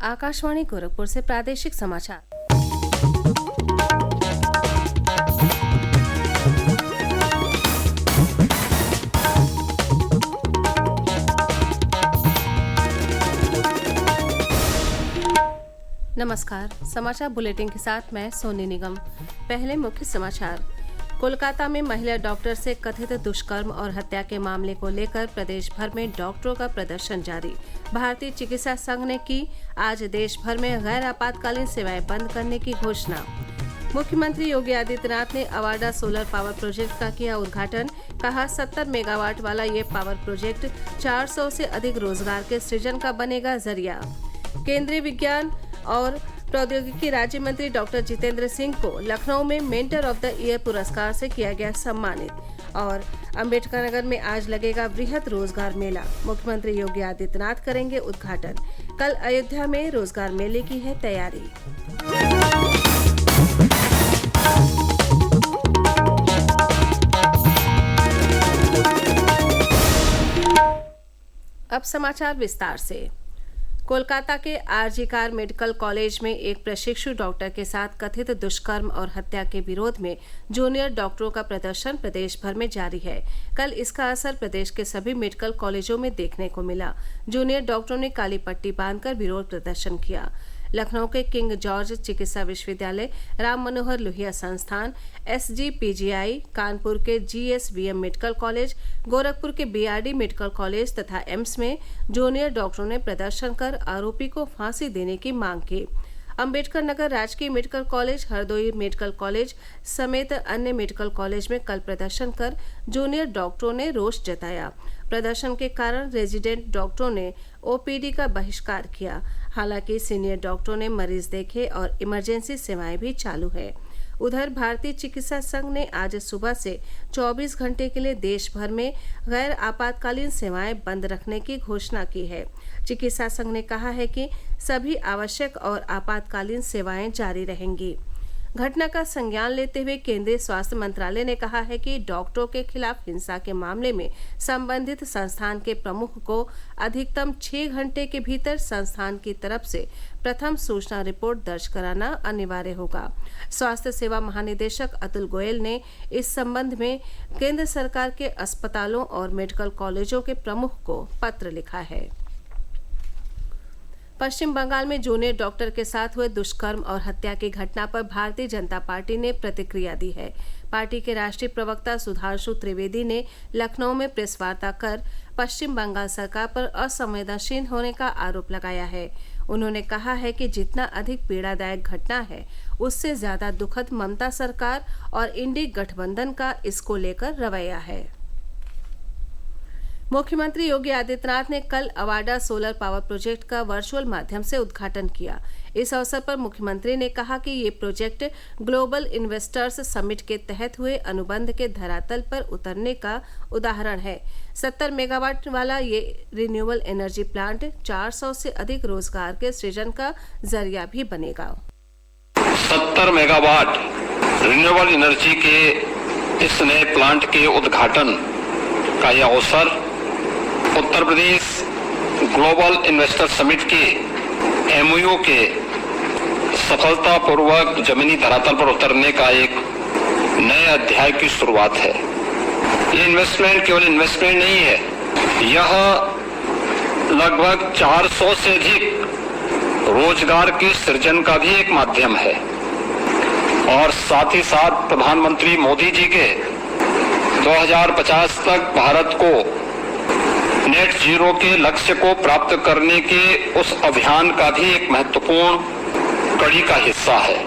आकाशवाणी गोरखपुर से प्रादेशिक समाचार। नमस्कार, समाचार बुलेटिन के साथ मैं सोनी निगम। पहले मुख्य समाचार। कोलकाता में महिला डॉक्टर से कथित दुष्कर्म और हत्या के मामले को लेकर प्रदेश भर में डॉक्टरों का प्रदर्शन जारी। भारतीय चिकित्सा संघ ने की आज देश भर में गैर आपातकालीन सेवाएं बंद करने की घोषणा। मुख्यमंत्री योगी आदित्यनाथ ने अवाडा सोलर पावर प्रोजेक्ट का किया उद्घाटन। कहा 70 मेगावाट वाला ये पावर प्रोजेक्ट 400 से अधिक रोजगार के सृजन का बनेगा जरिया। केंद्रीय विज्ञान और प्रौद्योगिकी राज्य मंत्री डॉक्टर जितेंद्र सिंह को लखनऊ में मेंटर ऑफ द ईयर पुरस्कार से किया गया सम्मानित। और अंबेडकर नगर में आज लगेगा वृहद रोजगार मेला। मुख्यमंत्री योगी आदित्यनाथ करेंगे उद्घाटन। कल अयोध्या में रोजगार मेले की है तैयारी। अब समाचार विस्तार से। कोलकाता के आरजी कार मेडिकल कॉलेज में एक प्रशिक्षु डॉक्टर के साथ कथित दुष्कर्म और हत्या के विरोध में जूनियर डॉक्टरों का प्रदर्शन प्रदेश भर में जारी है। कल इसका असर प्रदेश के सभी मेडिकल कॉलेजों में देखने को मिला। जूनियर डॉक्टरों ने काली पट्टी बांधकर विरोध प्रदर्शन किया। लखनऊ के किंग जॉर्ज चिकित्सा विश्वविद्यालय, राम मनोहर लोहिया संस्थान, SGPGI, कानपुर के GSVM मेडिकल कॉलेज, गोरखपुर के BRD मेडिकल कॉलेज तथा एम्स में जूनियर डॉक्टरों ने प्रदर्शन कर आरोपी को फांसी देने की मांग की। अंबेडकर नगर राजकीय medical college, Hardoi medical college समेत अन्य मेडिकल कॉलेज में कल प्रदर्शन कर जूनियर डॉक्टरों ने रोष जताया। प्रदर्शन के कारण रेजिडेंट डॉक्टरों ने OPD का बहिष्कार किया। हालांकि सीनियर डॉक्टरों ने मरीज देखे और इमरजेंसी सेवाएं भी चालू है। उधर भारतीय चिकित्सा संघ ने आज सुबह से 24 घंटे के लिए देश भर में गैर आपातकालीन सेवाएं बंद रखने की घोषणा की है। चिकित्सा संघ ने कहा है कि सभी आवश्यक और आपातकालीन सेवाएं जारी रहेंगी। घटना का संज्ञान लेते हुए केंद्रीय स्वास्थ्य मंत्रालय ने कहा है कि डॉक्टरों के खिलाफ हिंसा के मामले में संबंधित संस्थान के प्रमुख को अधिकतम 6 घंटे के भीतर संस्थान की तरफ से प्रथम सूचना रिपोर्ट दर्ज कराना अनिवार्य होगा। स्वास्थ्य सेवा महानिदेशक अतुल गोयल ने इस संबंध में केंद्र सरकार के अस्पतालों और मेडिकल कॉलेजों के प्रमुख को पत्र लिखा है। पश्चिम बंगाल में जूनियर डॉक्टर के साथ हुए दुष्कर्म और हत्या की घटना पर भारतीय जनता पार्टी ने प्रतिक्रिया दी है। पार्टी के राष्ट्रीय प्रवक्ता सुधांशु त्रिवेदी ने लखनऊ में प्रेस वार्ता कर पश्चिम बंगाल सरकार पर असंवेदनशील होने का आरोप लगाया है। उन्होंने कहा है कि जितना अधिक पीड़ादायक घटना है, उससे ज्यादा दुखद ममता सरकार और इंडी गठबंधन का इसको लेकर रवैया है। मुख्यमंत्री योगी आदित्यनाथ ने कल अवाडा सोलर पावर प्रोजेक्ट का वर्चुअल माध्यम से उद्घाटन किया। इस अवसर पर मुख्यमंत्री ने कहा कि ये प्रोजेक्ट ग्लोबल इन्वेस्टर्स समिट के तहत हुए अनुबंध के धरातल पर उतरने का उदाहरण है। 70 मेगावाट वाला ये रिन्यूएबल एनर्जी प्लांट 400 से अधिक रोजगार के सृजन का जरिया भी बनेगा। 70 मेगावाट रिन्यूएबल एनर्जी के इस नए प्लांट के उद्घाटन का यह अवसर Uttar Pradesh global investor summit के MOU के सफलतापूर्वक जमीनी धरातल पर उतरने का एक नए अध्याय की शुरुआत है। ये इन्वेस्टमेंट केवल इन्वेस्टमेंट नहीं है, यह लगभग 400 से अधिक रोजगार के सृजन का भी एक माध्यम है। और साथ ही साथ प्रधानमंत्री मोदी जी के 2050 तक भारत को नेट जीरो के लक्ष्य को प्राप्त करने के उस अभियान का भी एक महत्वपूर्ण कड़ी का हिस्सा है।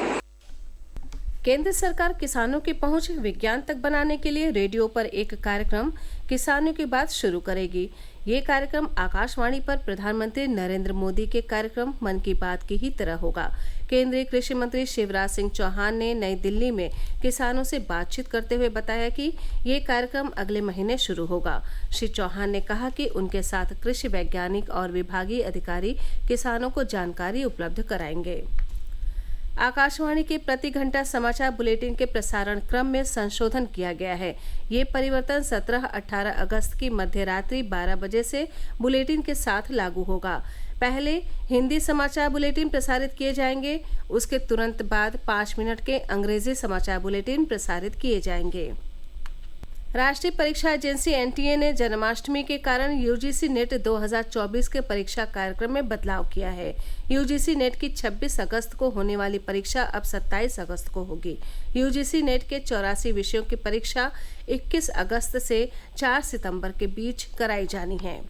केंद्र सरकार किसानों की पहुंच विज्ञान तक बनाने के लिए रेडियो पर एक कार्यक्रम किसानों की बात शुरू करेगी। ये कार्यक्रम आकाशवाणी पर प्रधानमंत्री नरेंद्र मोदी के कार्यक्रम मन की बात की ही तरह होगा। केंद्रीय कृषि मंत्री शिवराज सिंह चौहान ने नई दिल्ली में किसानों से बातचीत करते हुए बताया कि ये कार्यक्रम अगले महीने शुरू होगा। श्री चौहान ने कहा कि उनके साथ कृषि वैज्ञानिक और विभागीय अधिकारी किसानों को जानकारी उपलब्ध कराएंगे। आकाशवाणी के प्रति घंटा समाचार बुलेटिन के प्रसारण क्रम में संशोधन किया गया है। ये परिवर्तन 17-18 अगस्त की मध्य रात्रि 12 बजे से बुलेटिन के साथ लागू होगा। पहले हिंदी समाचार बुलेटिन प्रसारित किए जाएंगे, उसके तुरंत बाद 5 मिनट के अंग्रेजी समाचार बुलेटिन प्रसारित किए जाएंगे। राष्ट्रीय परीक्षा एजेंसी एनटीए ने जन्माष्टमी के कारण यूजीसी नेट 2024 के परीक्षा कार्यक्रम में बदलाव किया है। यूजीसी नेट की 26 अगस्त को होने वाली परीक्षा अब 27 अगस्त को होगी। यूजीसी नेट के 84 विषयों की परीक्षा 21 अगस्त से 4 सितंबर के बीच कराई जानी है।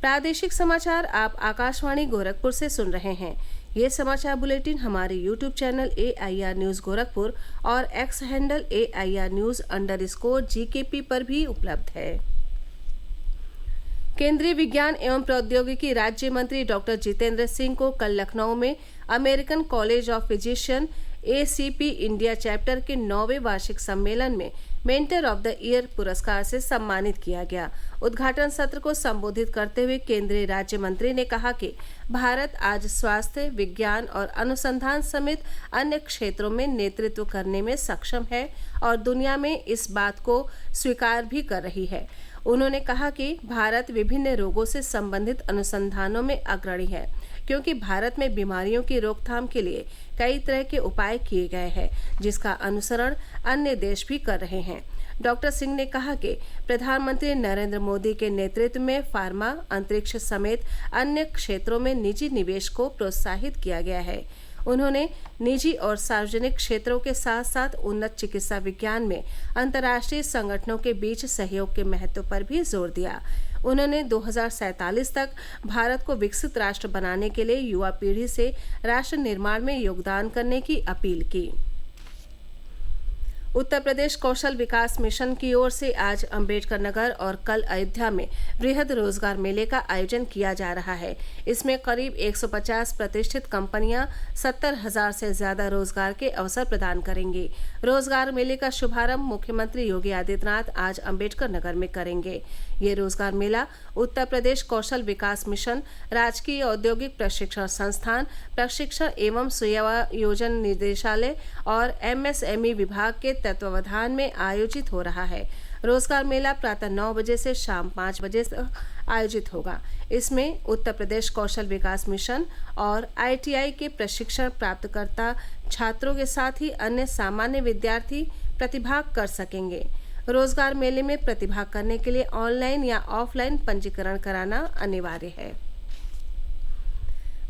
प्रादेशिक समाचार आप आकाशवाणी गोरखपुर से सुन रहे हैं। ये समाचार बुलेटिन हमारे YouTube channel AIR news Gorakhpur और एक्स हैंडल AIR न्यूज़_GKP पर भी उपलब्ध है। केंद्रीय विज्ञान एवं प्रौद्योगिकी राज्य मंत्री डॉक्टर जितेंद्र सिंह को कल लखनऊ में American college of physician ACP India chapter के 9वें वार्षिक सम्मेलन में मेंटर ऑफ द ईयर पुरस्कार से सम्मानित किया गया। उद्घाटन सत्र को संबोधित करते हुए केंद्रीय राज्य मंत्री ने कहा कि भारत आज स्वास्थ्य, विज्ञान और अनुसंधान समेत अन्य क्षेत्रों में नेतृत्व करने में सक्षम है और दुनिया में इस बात को स्वीकार भी कर रही है। उन्होंने कहा कि भारत विभिन्न रोगों से संबंधित अनुसंधानों में अग्रणी है, क्योंकि भारत में बीमारियों की रोकथाम के लिए कई तरह के उपाय किए गए हैं, जिसका अनुसरण अन्य देश भी कर रहे हैं। डॉक्टर सिंह ने कहा कि प्रधानमंत्री नरेंद्र मोदी के नेतृत्व में फार्मा, अंतरिक्ष समेत अन्य क्षेत्रों में निजी निवेश को प्रोत्साहित किया गया है। उन्होंने निजी और सार्वजनिक क्षेत्रों के साथ साथ उन्नत चिकित्सा विज्ञान में अंतर्राष्ट्रीय संगठनों के बीच सहयोग के महत्व पर भी जोर दिया। उन्होंने 2047 तक भारत को विकसित राष्ट्र बनाने के लिए युवा पीढ़ी से राष्ट्र निर्माण में योगदान करने की अपील की। उत्तर प्रदेश कौशल विकास मिशन की ओर से आज अंबेडकर नगर और कल अयोध्या में वृहद रोजगार मेले का आयोजन किया जा रहा है। इसमें करीब 150 प्रतिष्ठित कंपनियां 70,000 से ज्यादा रोजगार के अवसर प्रदान करेंगी। रोजगार मेले का शुभारंभ मुख्यमंत्री योगी आदित्यनाथ आज अंबेडकर नगर में करेंगे। ये रोजगार मेला उत्तर प्रदेश कौशल विकास मिशन, राजकीय औद्योगिक प्रशिक्षण संस्थान, प्रशिक्षण एवं सुयोजन निदेशालय और MSME विभाग के तत्वावधान में आयोजित हो रहा है। रोजगार मेला प्रातः 9 बजे से शाम 5 बजे तक आयोजित होगा। इसमें उत्तर प्रदेश कौशल विकास मिशन और ITI के प्रशिक्षण प्राप्तकर्ता छात्रों के साथ ही अन्य सामान्य विद्यार्थी प्रतिभाग कर सकेंगे। रोजगार मेले में प्रतिभाग करने के लिए ऑनलाइन या ऑफलाइन पंजीकरण कराना अनिवार्य है।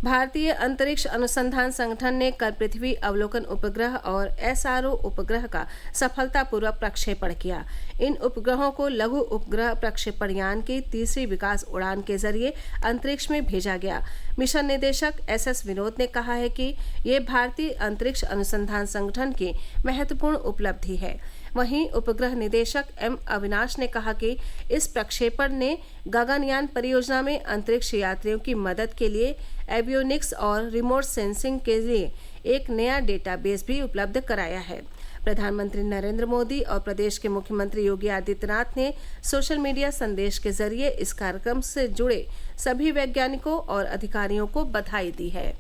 भारतीय अंतरिक्ष अनुसंधान संगठन ने कल पृथ्वी अवलोकन उपग्रह और SRO उपग्रह का सफलतापूर्वक प्रक्षेपण किया। इन उपग्रहों को लघु उपग्रह प्रक्षेपण यान की तीसरी विकास उड़ान के जरिए अंतरिक्ष में भेजा गया। मिशन निदेशक SS विनोद ने कहा है कि ये भारतीय अंतरिक्ष अनुसंधान संगठन की महत्वपूर्ण उपलब्धि है। वहीं उपग्रह निदेशक M अविनाश ने कहा कि इस प्रक्षेपण ने गगनयान परियोजना में अंतरिक्ष यात्रियों की मदद के लिए एवियोनिक्स और रिमोट सेंसिंग के लिए एक नया डेटाबेस भी उपलब्ध कराया है। प्रधानमंत्री नरेंद्र मोदी और प्रदेश के मुख्यमंत्री योगी आदित्यनाथ ने सोशल मीडिया संदेश के जरिए इस कार्यक्रम से जुड़े सभी वैज्ञानिकों और अधिकारियों को बधाई दी है।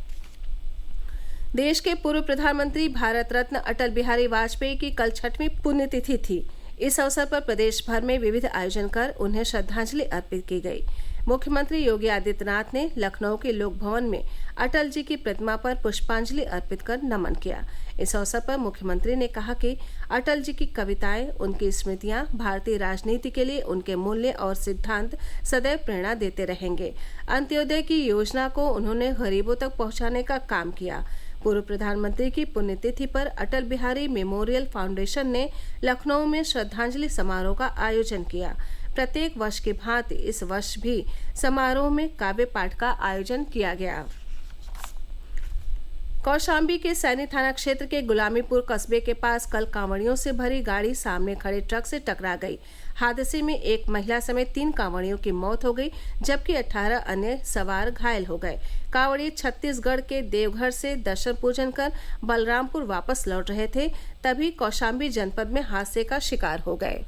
देश के पूर्व प्रधानमंत्री भारत रत्न अटल बिहारी वाजपेयी की कल 6वीं पुण्यतिथि थी। इस अवसर पर प्रदेश भर में विविध आयोजन कर उन्हें श्रद्धांजलि अर्पित की गई। मुख्यमंत्री योगी आदित्यनाथ ने लखनऊ के लोक भवन में अटल जी की प्रतिमा पर पुष्पांजलि अर्पित कर नमन किया। इस अवसर पर मुख्यमंत्री ने कहा कि अटल जी की कविताएं, उनकी स्मृतियां भारतीय राजनीति के लिए उनके मूल्य और सिद्धांत सदैव प्रेरणा देते रहेंगे। अंत्योदय की योजना को उन्होंने गरीबों तक पहुंचाने का काम किया। पूर्व प्रधानमंत्री की पुण्यतिथि पर अटल बिहारी मेमोरियल फाउंडेशन ने लखनऊ में श्रद्धांजलि समारोह का आयोजन किया। प्रत्येक वर्ष की भांति इस वर्ष भी समारोह में काव्य पाठ का आयोजन किया गया। कौशाम्बी के सैनी थाना क्षेत्र के गुलामीपुर कस्बे के पास कल कांवड़ियों से भरी गाड़ी सामने खड़े ट्रक से टकरा गई। हादसे में एक महिला समेत 3 कांवड़ियों की मौत हो गई, जबकि 18 अन्य सवार घायल हो गए। कांवड़ी छत्तीसगढ़ के देवघर से दर्शन पूजन कर बलरामपुर वापस लौट रहे थे, तभी कौशाम्बी जनपद में हादसे का शिकार हो गए।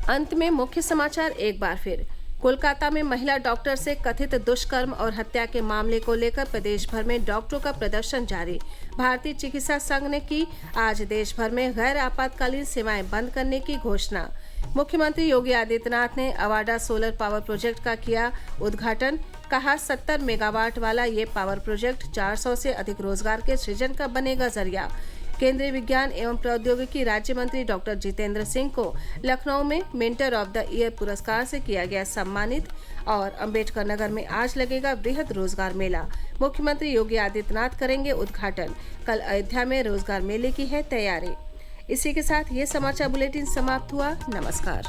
अंत में मुख्य समाचार एक बार फिर। कोलकाता में महिला डॉक्टर से कथित दुष्कर्म और हत्या के मामले को लेकर प्रदेश भर में डॉक्टरों का प्रदर्शन जारी। भारतीय चिकित्सा संघ ने की आज देश भर में गैर आपातकालीन सेवाएं बंद करने की घोषणा। मुख्यमंत्री योगी आदित्यनाथ ने अवाडा सोलर पावर प्रोजेक्ट का किया उद्घाटन। कहा 70 मेगावाट वाला ये पावर प्रोजेक्ट 400 से अधिक रोजगार के सृजन का बनेगा जरिया। केंद्रीय विज्ञान एवं प्रौद्योगिकी राज्य मंत्री डॉक्टर जितेंद्र सिंह को लखनऊ में मेंटर ऑफ द ईयर पुरस्कार से किया गया सम्मानित। और अंबेडकर नगर में आज लगेगा वृहद रोजगार मेला, मुख्यमंत्री योगी आदित्यनाथ करेंगे उद्घाटन। कल अयोध्या में रोजगार मेले की है तैयारी। इसी के साथ ये समाचार बुलेटिन समाप्त हुआ। नमस्कार।